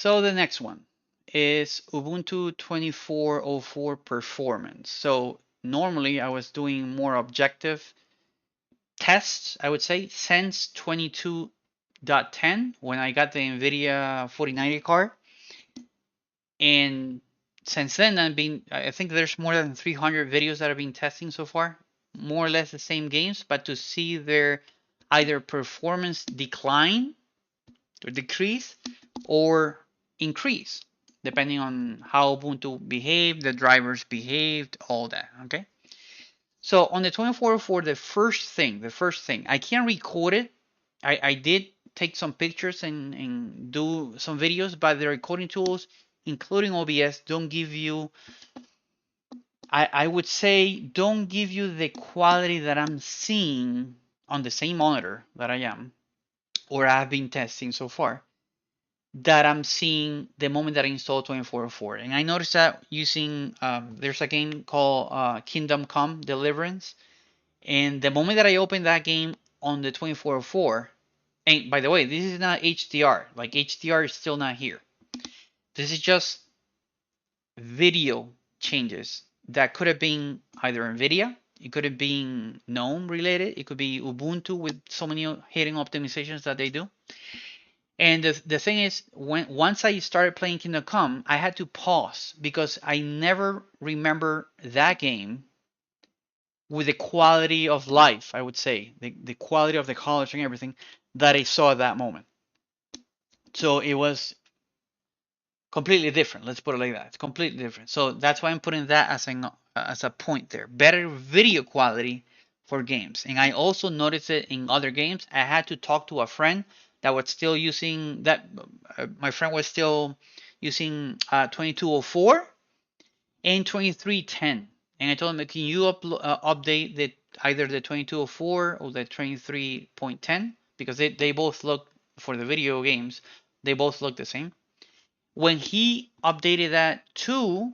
So the next one is Ubuntu 24.04 performance. So normally I was doing more objective tests, I would say, since 22.10 when I got the NVIDIA 4090 card. And since then, I think there's more than 300 videos that I've been testing so far, more or less the same games, but to see their either performance decline or decrease or increase, depending on how Ubuntu behaved, the drivers behaved, all that. Okay. So on the 2404, the first thing, I can't record it. I did take some pictures and do some videos, but the recording tools, including OBS, don't give you, I would say, don't give you the quality that I'm seeing on the same monitor that I am, or I've been testing so far, that I'm seeing the moment that I install 2404. And I noticed that using, there's a game called Kingdom Come Deliverance. And the moment that I open that game on the 2404, and by the way, this is not HDR. Like HDR is still not here. This is just video changes that could have been either NVIDIA, it could have been GNOME related, it could be Ubuntu with so many hidden optimizations that they do. And the thing is, once I started playing Kingdom Come, I had to pause because I never remember that game with the quality of life, I would say, the quality of the colors and everything that I saw at that moment. So it was completely different. Let's put it like that. It's completely different. So that's why I'm putting that as a point there. Better video quality for games. And I also noticed it in other games. I had to talk to a friend that was still using that. My friend was still using 2204 and 2310. And I told him, can you update either the 2204 or the 23.10? Because they both look, for the video games, they both look the same. When he updated that to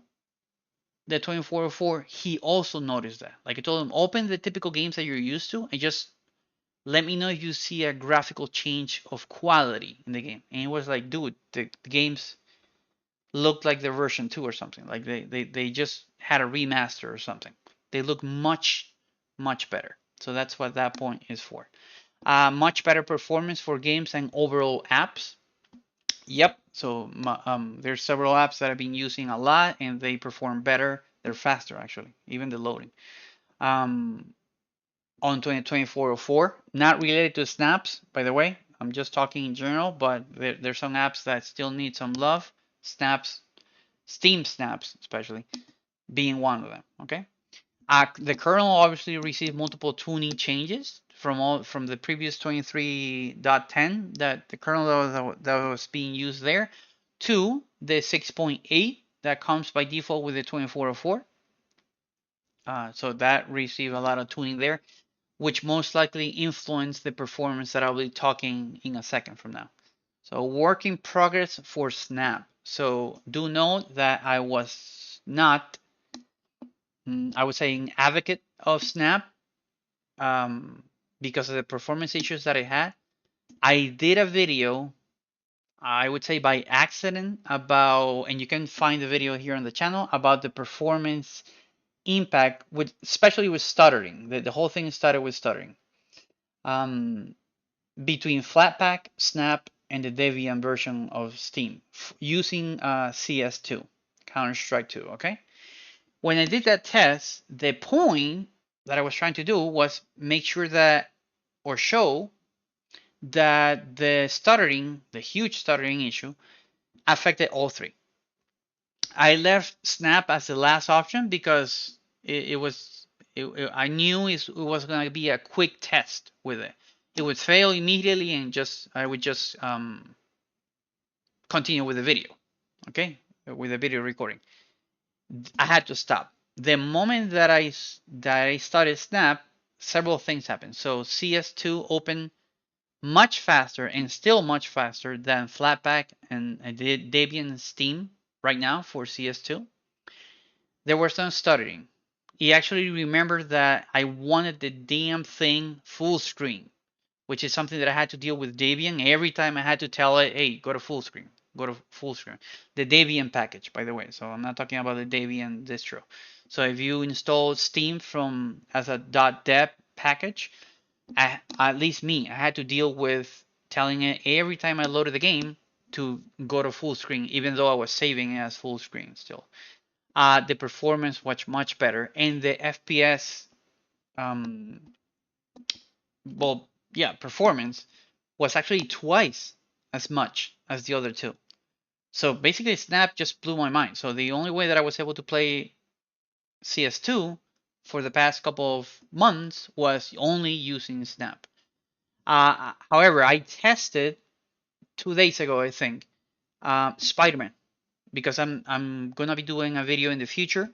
the 2404, he also noticed that. Like I told him, open the typical games that you're used to and just let me know if you see a graphical change of quality in the game. And he was like, dude, the games looked like their version 2 or something. Like they just had a remaster or something. They look much, much better. So that's what that point is for. Much better performance for games and overall apps. Yep. So there's several apps that I've been using a lot and they perform better. They're faster actually, even the loading. On 2024-04, not related to snaps, by the way. I'm just talking in general, but there's some apps that still need some love. Snaps, Steam snaps, especially being one of them. Okay. The kernel obviously received multiple tuning changes from the previous 23.10 that the kernel that was being used there to the 6.8 that comes by default with the 2404. So that received a lot of tuning there, which most likely influenced the performance that I'll be talking in a second from now. So work in progress for Snap. So do note that I was not, I would say, an advocate of Snap because of the performance issues that I had. I did a video, I would say by accident, about, and you can find the video here on the channel, about the performance impact with, especially with stuttering. The whole thing started with stuttering. Between Flatpak, Snap, and the Debian version of Steam using CS2, Counter-Strike 2, okay? When I did that test, the point that I was trying to do was make sure that, or show that the stuttering, the huge stuttering issue, affected all three. I left Snap as the last option because I knew it was going to be a quick test with it. It would fail immediately and I would just continue with the video, okay, with the video recording. I had to stop. The moment that I started Snap, several things happened. So CS2 opened much faster and still much faster than Flatpak and Debian and Steam right now for CS2. There was some stuttering. He actually remembered that I wanted the damn thing full screen, which is something that I had to deal with Debian. Every time I had to tell it, hey, go to full screen. go to full screen. The Debian package, by the way. So I'm not talking about the Debian distro. So if you install Steam from as a .deb package, at least me, I had to deal with telling it every time I loaded the game to go to full screen, even though I was saving it as full screen still. The performance was much better, and the FPS, um, well, yeah, performance was actually twice as much as the other two. So basically, Snap just blew my mind. So the only way that I was able to play CS2 for the past couple of months was only using Snap. However, I tested 2 days ago, I think, Spider-Man, because I'm gonna be doing a video in the future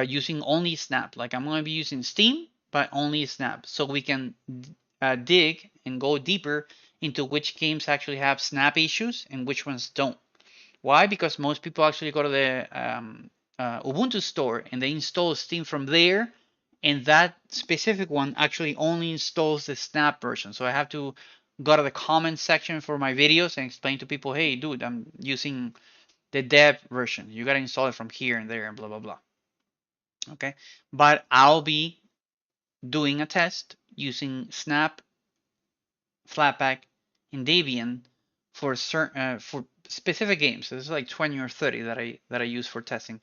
using only Snap. Like I'm gonna be using Steam, but only Snap, so we can dig and go deeper into which games actually have Snap issues and which ones don't. Why? Because most people actually go to the Ubuntu store and they install Steam from there, and that specific one actually only installs the Snap version. So I have to go to the comment section for my videos and explain to people, hey, dude, I'm using the dev version. You gotta install it from here and there and blah blah blah. Okay, but I'll be doing a test using Snap, Flatpak, and Debian for certain for specific games. So there's like 20 or 30 that I use for testing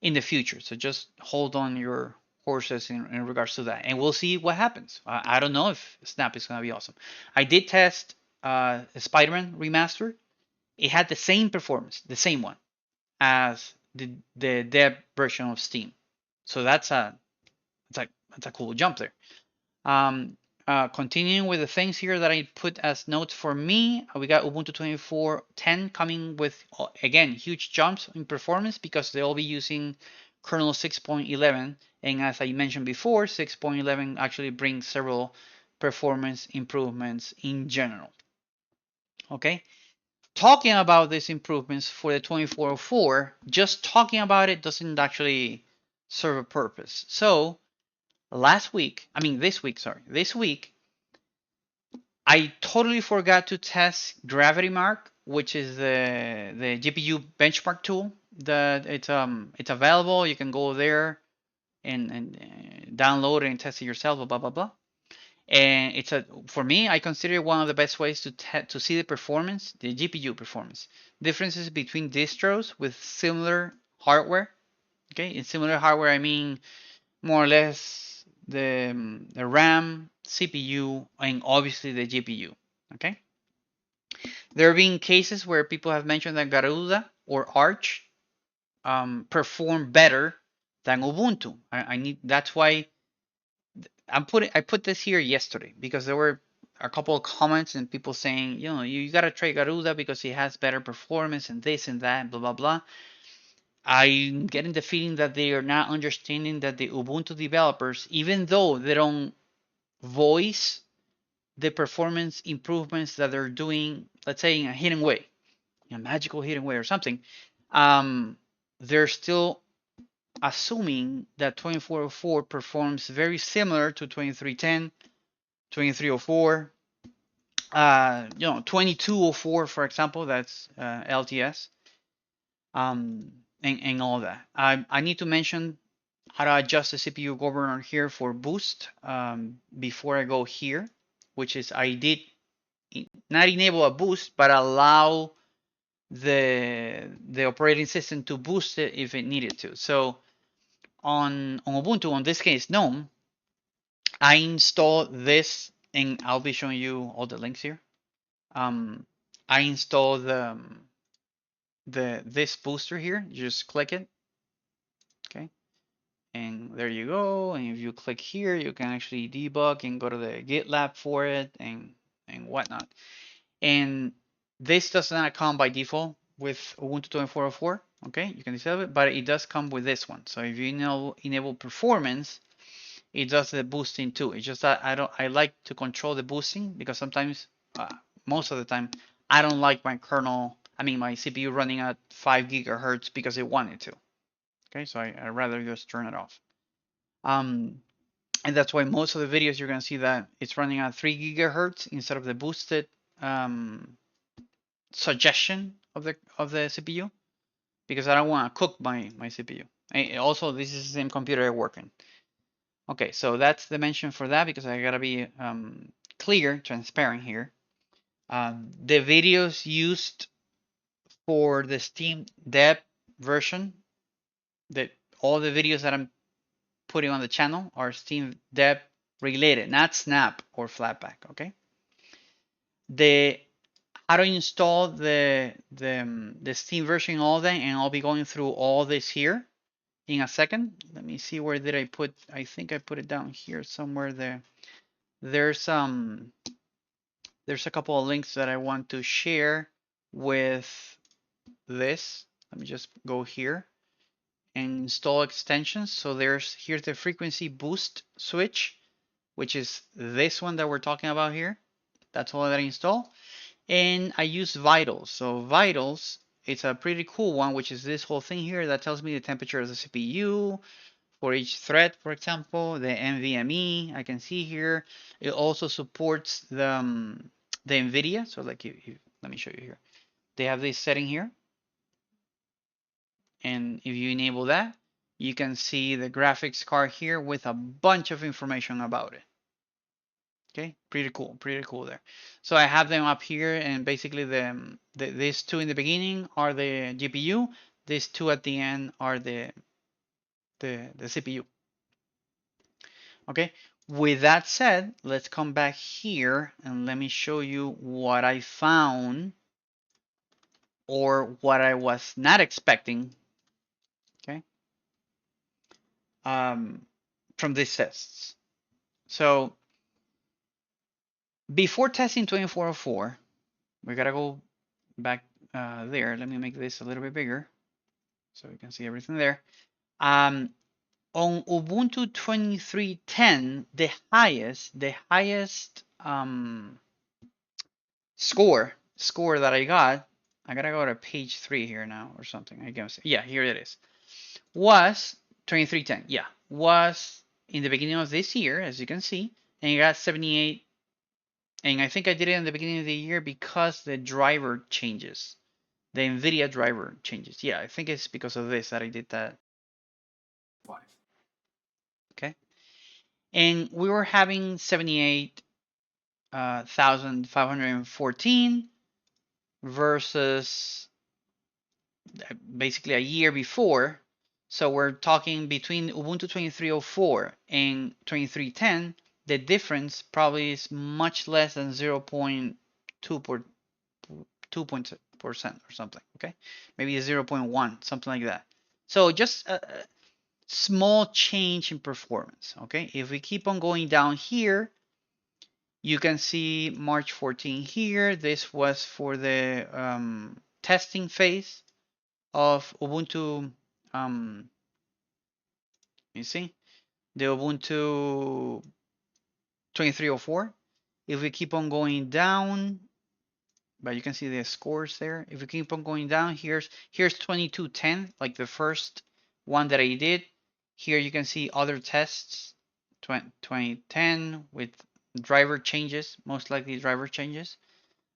in the future. So just hold on your horses in regards to that, and we'll see what happens. I don't know if Snap is gonna be awesome. I did test Spider-Man Remastered. It had the same performance, the same one as the dev version of Steam. So that's a cool jump there. Um, Continuing with the things here that I put as notes for me, we got Ubuntu 24.10 coming with, again, huge jumps in performance because they'll be using kernel 6.11. And as I mentioned before, 6.11 actually brings several performance improvements in general. Okay, talking about these improvements for the 2404, just talking about it doesn't actually serve a purpose. So this week, I totally forgot to test Gravity Mark, which is the GPU benchmark tool. It's available. You can go there and download it and test it yourself. Blah blah blah. And for me, I consider it one of the best ways to see the performance, the GPU performance differences between distros with similar hardware. Okay, in similar hardware, I mean more or less the RAM, CPU, and obviously the GPU. Okay, there have been cases where people have mentioned that Garuda or Arch perform better than Ubuntu. That's why I put this here yesterday because there were a couple of comments and people saying, you gotta try Garuda because it has better performance and this and that, and blah blah blah. I'm getting the feeling that they are not understanding that the Ubuntu developers, even though they don't voice the performance improvements that they're doing, let's say in a hidden way, in a magical hidden way or something, they're still assuming that 2404 performs very similar to 2310, 2304, 2204, for example, that's LTS, and all that. I need to mention how to adjust the CPU governor here for boost before I go here, which is I did not enable a boost, but allow the operating system to boost it if it needed to. So on Ubuntu, on this case GNOME, I installed this, and I'll be showing you all the links here. I installed this booster here. You just click it, okay, and there you go. And if you click here, you can actually debug and go to the GitLab for it and whatnot. And this does not come by default with Ubuntu 2404. Okay, you can disable it, but it does come with this one. So if you enable performance, it does the boosting too. It's just that I like to control the boosting because sometimes, most of the time, I don't like my my CPU running at 5 gigahertz because it wanted to. Okay, so I rather just turn it off. And that's why most of the videos you're gonna see that it's running at 3 gigahertz instead of the boosted suggestion of the CPU, because I don't want to cook my CPU. And also, this is the same computer I work in. Okay, so that's the mention for that, because I gotta be clear, transparent here. The videos used for the Steam DEB version, that all the videos that I'm putting on the channel are Steam DEB related, not Snap or Flatpak. Okay. The how to install the Steam version, all that, and I'll be going through all this here in a second. Let me see, where did I put? I think I put it down here somewhere. There's a couple of links that I want to share with this. Let me just go here and install extensions. So here's the frequency boost switch, which is this one that we're talking about here. That's all that I install. And I use Vitals. So Vitals, it's a pretty cool one, which is this whole thing here that tells me the temperature of the CPU for each thread, for example, the NVMe I can see here. It also supports the nVidia. So like, let me show you here. They have this setting here. And if you enable that, you can see the graphics card here with a bunch of information about it. Okay, pretty cool there. So I have them up here, and basically these two in the beginning are the GPU. These two at the end are the CPU. Okay, with that said, let's come back here and let me show you what I found, or what I was not expecting. Okay, from these tests. So before testing 2404, we gotta go back there. Let me make this a little bit bigger so you can see everything there. On Ubuntu 23.10, the highest score that I got, I gotta go to page 3 here now or something. I guess, yeah, here it is. Was 23.10, yeah, was in the beginning of this year, as you can see, and it got 78. And I think I did it in the beginning of the year because the driver changes. The nVidia driver changes. Yeah, I think it's because of this that I did that. Okay. And we were having 78,514 versus basically a year before. So we're talking between Ubuntu 23.04 and 23.10, the difference probably is much less than 0.2% or something. Okay, maybe 0.1, something like that. So just a small change in performance. Okay, if we keep on going down here, you can see March 14 here. This was for the testing phase of Ubuntu. You see the Ubuntu 23.04. If we keep on going down, but you can see the scores there. If we keep on going down, here's 22.10, like the first one that I did. Here you can see other tests, 2010 with driver changes, most likely driver changes.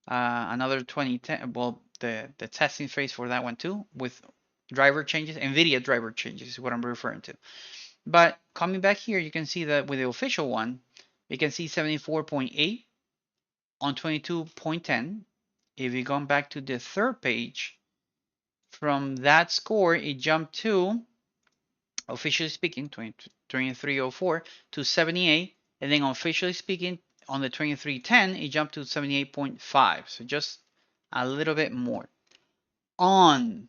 Another 2010, well, the testing phase for that one too, with driver changes, NVIDIA driver changes is what I'm referring to. But coming back here, you can see that with the official one, you can see 74.8 on 22.10. If you go back to the third page, from that score, it jumped to, officially speaking, 2304 to 78. And then officially speaking, on the 2310, it jumped to 78.5. So just a little bit more. On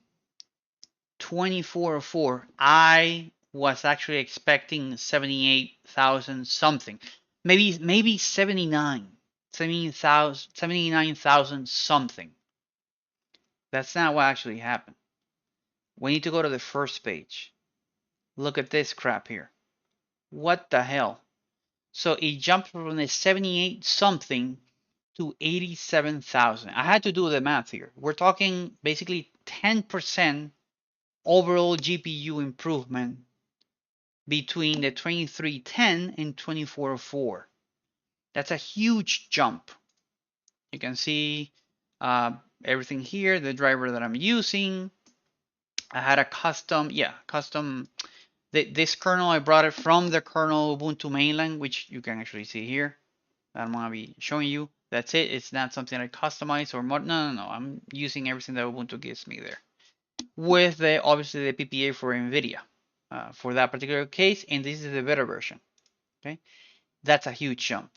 2404, I was actually expecting 78,000 something. Maybe 79,000 something. That's not what actually happened. We need to go to the first page. Look at this crap here. What the hell? So it jumped from the 78 something to 87,000. I had to do the math here. We're talking basically 10% overall GPU improvement between the 2310 and 2404. That's a huge jump. You can see everything here, the driver that I'm using. I had a custom, this kernel, I brought it from the kernel Ubuntu mainland, which you can actually see here. I'm going to be showing you. That's it. It's not something I customize or mod. No. I'm using everything that Ubuntu gives me there. With obviously the PPA for nVidia for that particular case, and this is the better version. Okay, that's a huge jump.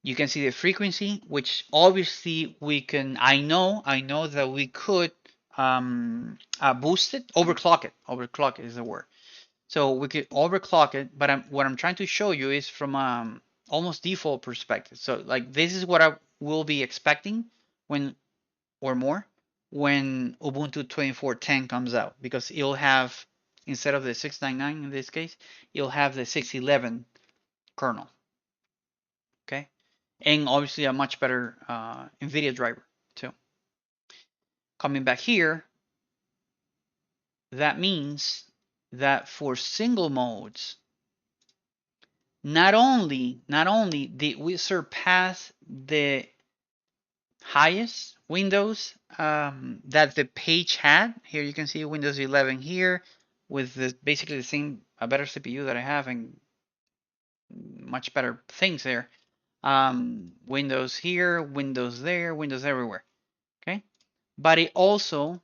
You can see the frequency, which obviously we can. I know that we could boost it, overclock it. Overclock is the word. So we could overclock it, but what I'm trying to show you is from almost default perspective. So like this is what I will be expecting when or more when Ubuntu 24.10 comes out, because it'll have, instead of the 699 in this case, you'll have the 611 kernel. Okay, and obviously a much better NVIDIA driver too. Coming back here, that means that for single modes, not only did we surpass the highest Windows that the page had. Here you can see Windows 11 here with basically the same, a better CPU that I have and much better things there. Windows here, Windows there, Windows everywhere. Okay, but it also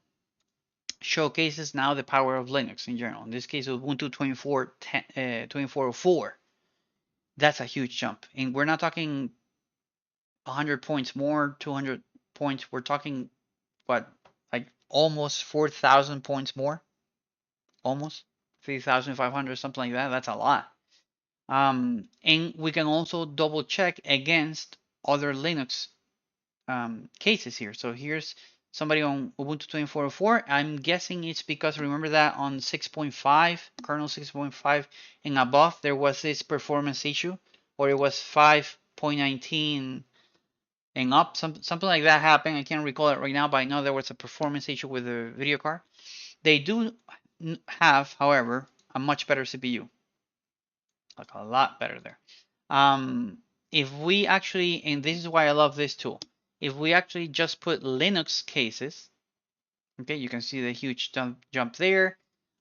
showcases now the power of Linux in general. In this case, Ubuntu 24.04. That's a huge jump, and we're not talking 100 points more, 200 points. We're talking what, like almost 4,000 points more, almost 3,500, something like that. That's a lot. And we can also double check against other Linux cases here. So here's somebody on Ubuntu 24.04. I'm guessing it's because, remember that on 6.5, kernel 6.5 and above, there was this performance issue, or it was 5.19 and up, something like that happened. I can't recall it right now, but I know there was a performance issue with the video card. They do have, however, a much better CPU, like a lot better there. If we actually, and this is why I love this tool, if we actually just put Linux cases, okay, you can see the huge jump there.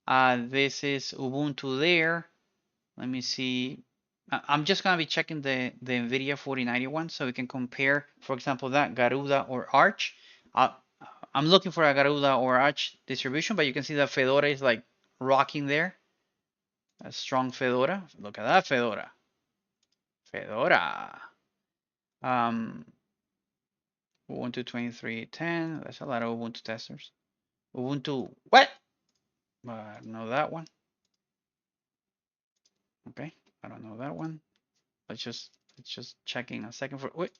This is Ubuntu there. Let me see. I'm just going to be checking the NVIDIA 4091 so we can compare, for example, that Garuda or Arch. I'm looking for a Garuda or Arch distribution, but you can see that Fedora is like rocking there. A strong Fedora. Look at that Fedora. Fedora. Ubuntu 23.10. That's a lot of Ubuntu testers. Ubuntu, what? I don't know that one. Okay, I don't know that one. Let's just checking a second for, wait.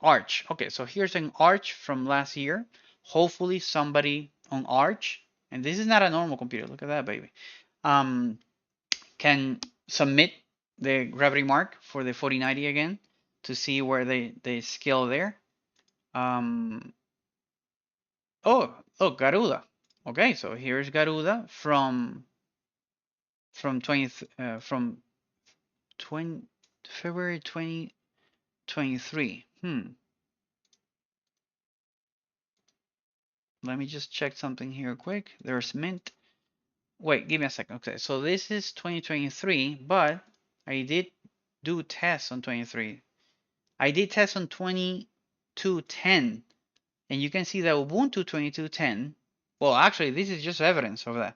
Arch. Okay, so here's an Arch from last year. Hopefully somebody on Arch, and this is not a normal computer. Look at that baby. Can submit the gravity mark for the 4090 again to see where they scale there. Oh, Garuda. Okay, so here's Garuda from 20 from February 2023. Let me just check something here quick. There's Mint. Wait, give me a second. Okay, so this is 2023, but I did do tests on 23. I did tests on 2210, and you can see that Ubuntu 2210. Well, actually, this is just evidence of that.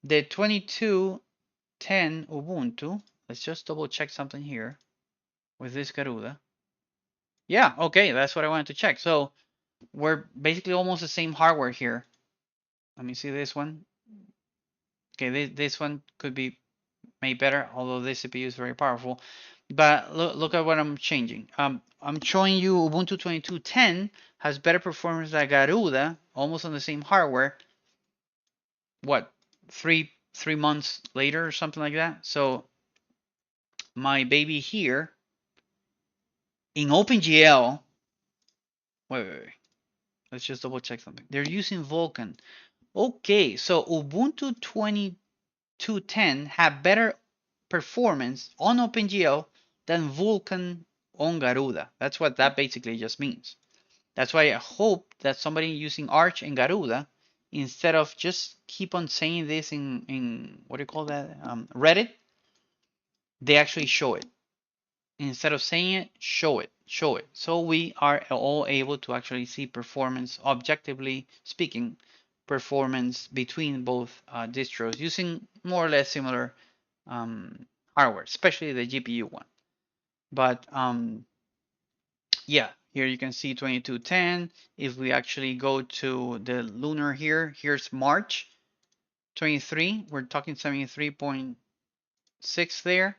The 2210 Ubuntu. Let's just double check something here with this Garuda. Yeah, okay, that's what I wanted to check. So we're basically almost the same hardware here. Let me see this one. Okay, this one could be made better, although this CPU is very powerful. But look at what I'm changing. I'm showing you Ubuntu 22.10 has better performance than Garuda, almost on the same hardware. What, three months later or something like that? So my baby here in OpenGL. Wait. Let's just double check something. They're using Vulkan. Okay, so Ubuntu 22.10 have better performance on OpenGL than Vulkan on Garuda. That's what that basically just means. That's why I hope that somebody using Arch and Garuda, instead of just keep on saying this in what do you call that, Reddit, they actually show it. Instead of saying it, show it, show it. So we are all able to actually see performance, objectively speaking, performance between both distros using more or less similar hardware, especially the GPU one. But yeah, here you can see 2210. If we actually go to the lunar here, here's March 23. We're talking 73.6 there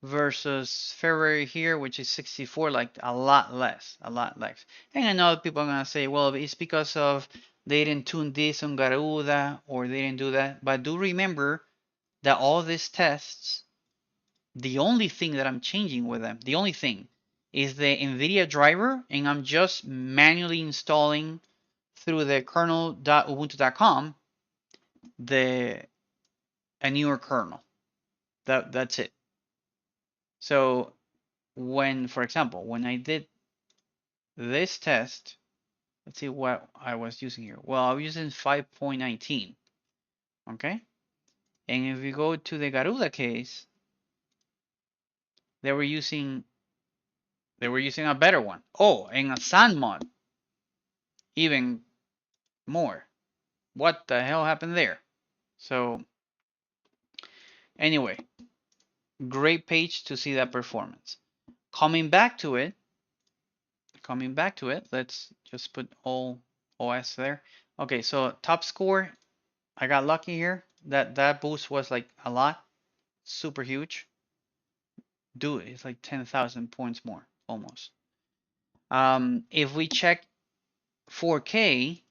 versus February here, which is 64, like a lot less, a lot less. And I know people are gonna say, well, it's because of they didn't tune this on Garuda or they didn't do that. But do remember that all these tests, the only thing that I'm changing with them, the only thing is the nVidia driver, and I'm just manually installing through the kernel.ubuntu.com a newer kernel. That's it. So when, for example, when I did this test, let's see what I was using here. Well, I was using 5.19, okay? And if we go to the Garuda case, they were using a better one. Oh, and a sand mod, even more. What the hell happened there? So anyway, great page to see that performance. Coming back to it, let's just put all OS there. Okay, so top score, I got lucky here. That boost was like a lot, super huge. Dude, it's like 10,000 points more, almost. If we check 4K,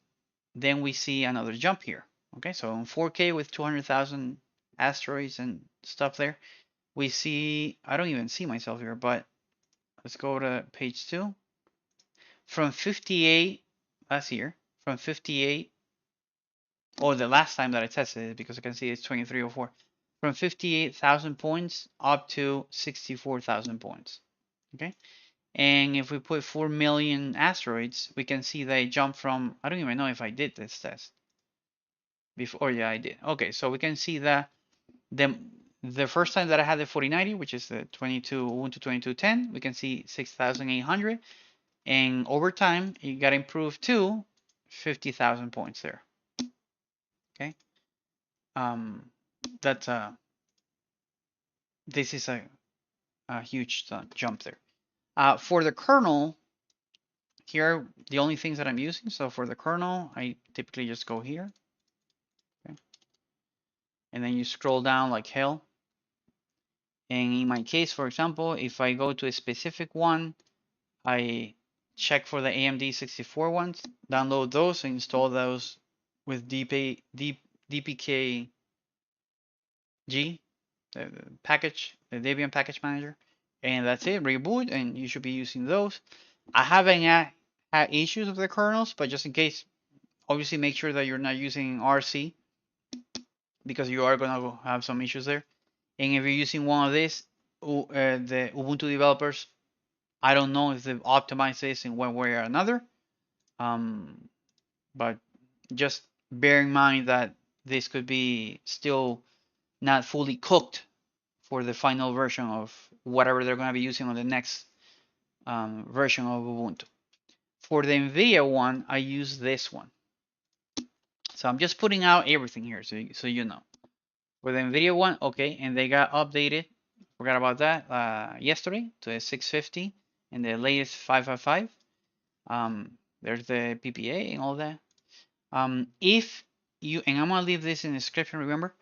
then we see another jump here. Okay, so in 4K with 200,000 asteroids and stuff there, we see, I don't even see myself here, but let's go to page 2. From 58 last year, from 58, or the last time that I tested it, because I can see it's 2304, from 58,000 points up to 64,000 points. Okay, and if we put 4 million asteroids, we can see they jump from, I don't even know if I did this test before. Yeah, I did. Okay, so we can see that the first time that I had the 4090, which is the Ubuntu 2210, we can see 6,800, and over time it got improved to 50,000 points there. Okay, that's this is a huge jump there. For the kernel, here the only things that I'm using. So for the kernel, I typically just go here, okay, and then you scroll down like hell. And in my case, for example, if I go to a specific one, I check for the AMD 64 ones, download those, and install those with DPKG, the package, the Debian package manager, and that's it. Reboot, and you should be using those. I haven't had issues with the kernels, but just in case, obviously make sure that you're not using RC because you are gonna have some issues there. And if you're using one of these, the Ubuntu developers, I don't know if they've optimized this in one way or another, but just bear in mind that this could be still not fully cooked for the final version of whatever they're going to be using on the next version of Ubuntu. For the NVIDIA one, I use this one. So I'm just putting out everything here so you know. For the NVIDIA one, okay, and they got updated, forgot about that, yesterday to a 650 and the latest 555. There's the PPA and all that. If you, and I'm gonna leave this in the description, remember,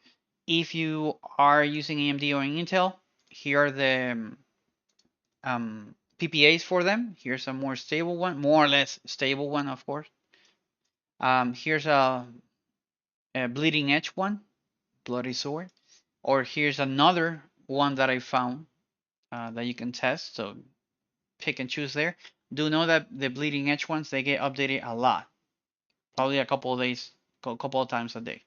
if you are using AMD or Intel, here are the PPAs for them. Here's a more stable one, more or less stable one, of course. Here's a bleeding edge one, bloody sword, or here's another one that I found that you can test. So pick and choose there. Do know that the bleeding edge ones, they get updated a lot, probably a couple of days, a couple of times a day.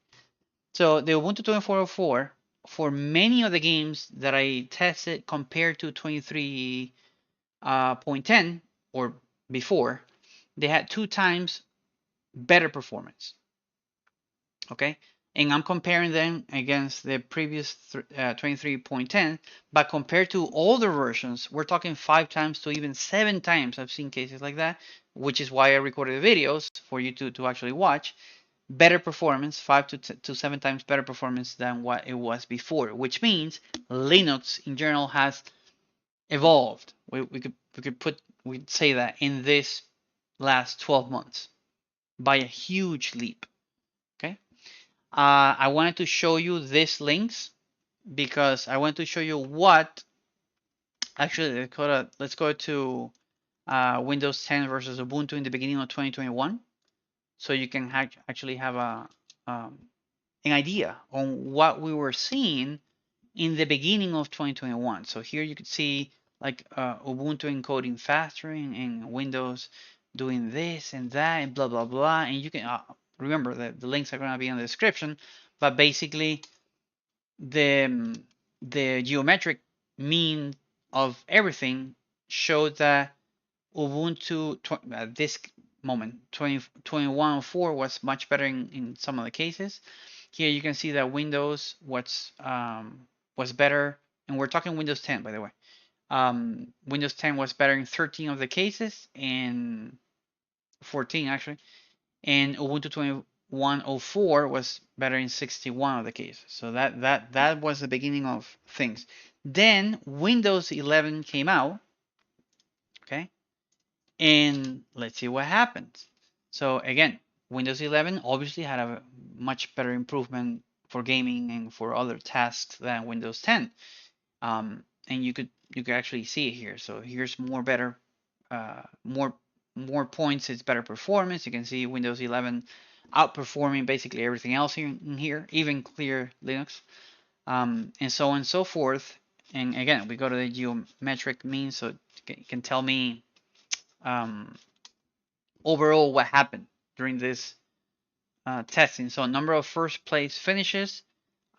So the Ubuntu 2404, for many of the games that I tested compared to 23.10 or before, they had 2 times better performance. Okay, and I'm comparing them against the previous 23.10, but compared to older versions, we're talking 5 times to even 7 times. I've seen cases like that, which is why I recorded the videos for you to actually watch. Better performance, 5 to 7 times better performance than what it was before, which means Linux in general has evolved. We'd say that in this last 12 months by a huge leap. Okay, I wanted to show you these links because I want to show you what actually let's go to Windows 10 versus Ubuntu in the beginning of 2021, so you can actually have an idea on what we were seeing in the beginning of 2021. So here you could see like Ubuntu encoding faster and Windows doing this and that and blah blah blah. And you can remember that the links are going to be in the description. But basically, the the geometric mean of everything showed that Ubuntu at this moment 2021.04 was much better in some of the cases. Here you can see that Windows was better, and we're talking Windows 10 by the way. Windows 10 was better in 13 of the cases, and 14 actually, and Ubuntu 21.04 was better in 61 of the cases. So that was the beginning of things. Then Windows 11 came out, okay, and let's see what happens. So again, Windows 11 obviously had a much better improvement for gaming and for other tasks than Windows 10. And you could actually see it here. So here's more better, more points. It's better performance. You can see Windows 11 outperforming basically everything else in here, even clear Linux, and so on and so forth. And again, we go to the geometric mean, so it can tell me overall what happened during this testing. So number of first place finishes,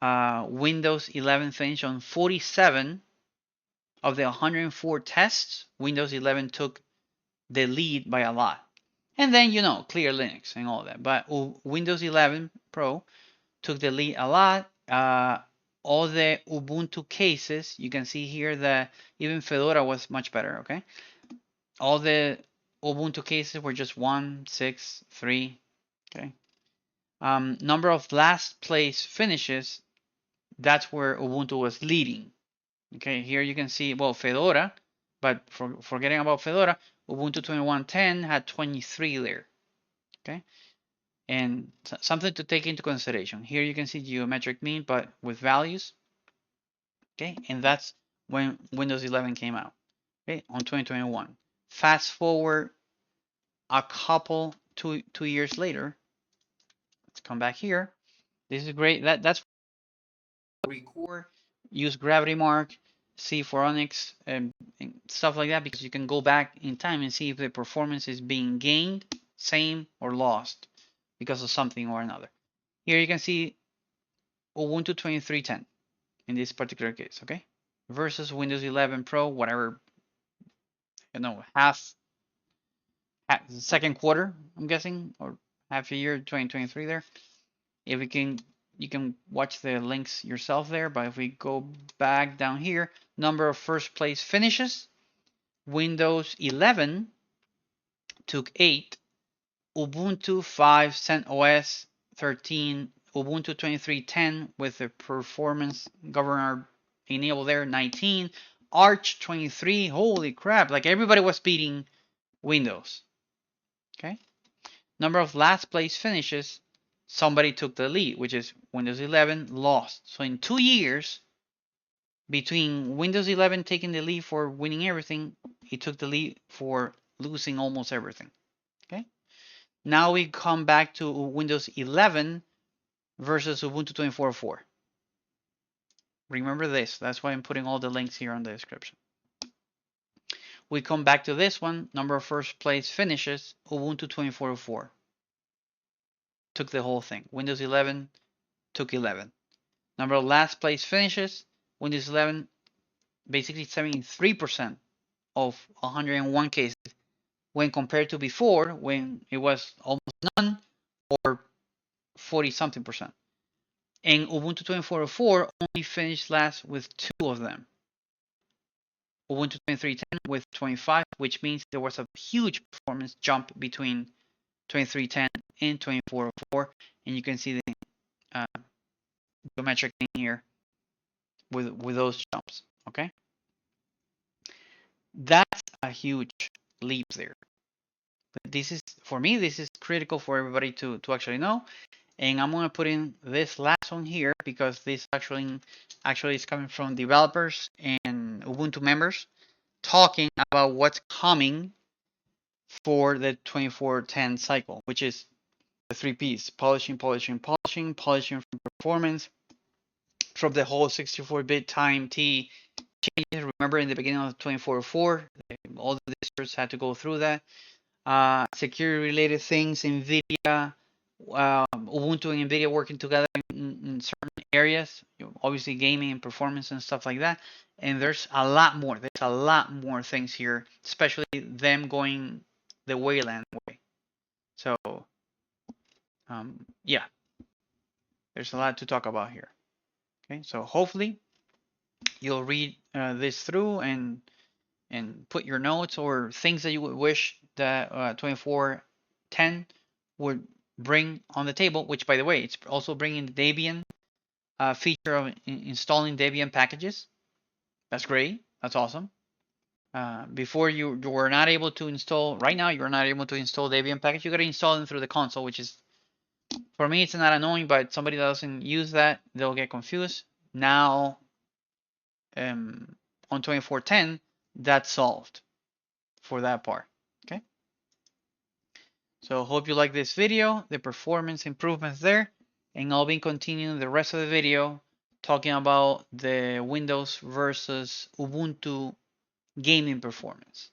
Windows 11 finished on 47 of the 104 tests. Windows 11 took the lead by a lot. And then, clear Linux and all that. But Windows 11 Pro took the lead a lot. All the Ubuntu cases, you can see here that even Fedora was much better, okay? All the Ubuntu cases were just 1, 6, 3, okay? Number of last place finishes, that's where Ubuntu was leading. Okay, here you can see, well, Fedora, but forgetting about Fedora, Ubuntu 21.10 had 23 there. Okay, and something to take into consideration. Here you can see geometric mean, but with values. Okay, and that's when Windows 11 came out. Okay, on 2021. Fast forward a couple two years later. Let's come back here. This is great. That's record, use Gravity Mark, see for Onyx, and stuff like that, because you can go back in time and see if the performance is being gained, same, or lost because of something or another. Here you can see Ubuntu 23.10 in this particular case, okay? Versus Windows 11 Pro, whatever, half second quarter, I'm guessing, or half a year 2023 there. If we can, you can watch the links yourself there, but if we go back down here, number of first place finishes, Windows 11 took 8, Ubuntu 5, CentOS 13, Ubuntu 23.10 with the performance governor enabled there 19, Arch 23, holy crap, like everybody was beating Windows. Okay, number of last place finishes, somebody took the lead, which is Windows 11 lost. So in 2 years, between Windows 11 taking the lead for winning everything, it took the lead for losing almost everything. Okay. Now we come back to Windows 11 versus Ubuntu 24.4. Remember this. That's why I'm putting all the links here on the description. We come back to this one. Number of first place finishes, Ubuntu 24.4. Took the whole thing. Windows 11 took 11. Number of last place finishes, Windows 11, basically 73% of 101 cases. when compared to before, when it was almost none or 40 something percent. And Ubuntu 24.04 only finished last with 2 of them. Ubuntu 23.10 with 25, which means there was a huge performance jump between 23.10 and 24.04, and you can see the geometric thing here with those jumps. Okay, that's a huge leap there. But this is, for me, this is critical for everybody to actually know. And I'm gonna put in this last one here because this actually is coming from developers and Ubuntu members talking about what's coming for the 2410 cycle, which is the 3 P's: polishing, polishing, polishing, polishing from performance, from the whole 64-bit time T changes. Remember, in the beginning of 2404, all the distros had to go through that. Security related things, nVidia, Ubuntu and nVidia working together in certain areas, obviously gaming and performance and stuff like that. And there's a lot more. There's a lot more things here, especially them going the Wayland way. So, yeah, there's a lot to talk about here. Okay, so hopefully you'll read this through and put your notes or things that you would wish that 2410 would bring on the table, which, by the way, it's also bringing the Debian feature of installing Debian packages. That's great. That's awesome. Before you were not able to install, right now you're not able to install Debian package. You got to install them through the console, which is, for me, it's not annoying, but somebody that doesn't use that, they'll get confused. Now, on 2410, that's solved for that part. Okay. So hope you like this video, the performance improvements there, and I'll be continuing the rest of the video talking about the Windows versus Ubuntu gaming performance.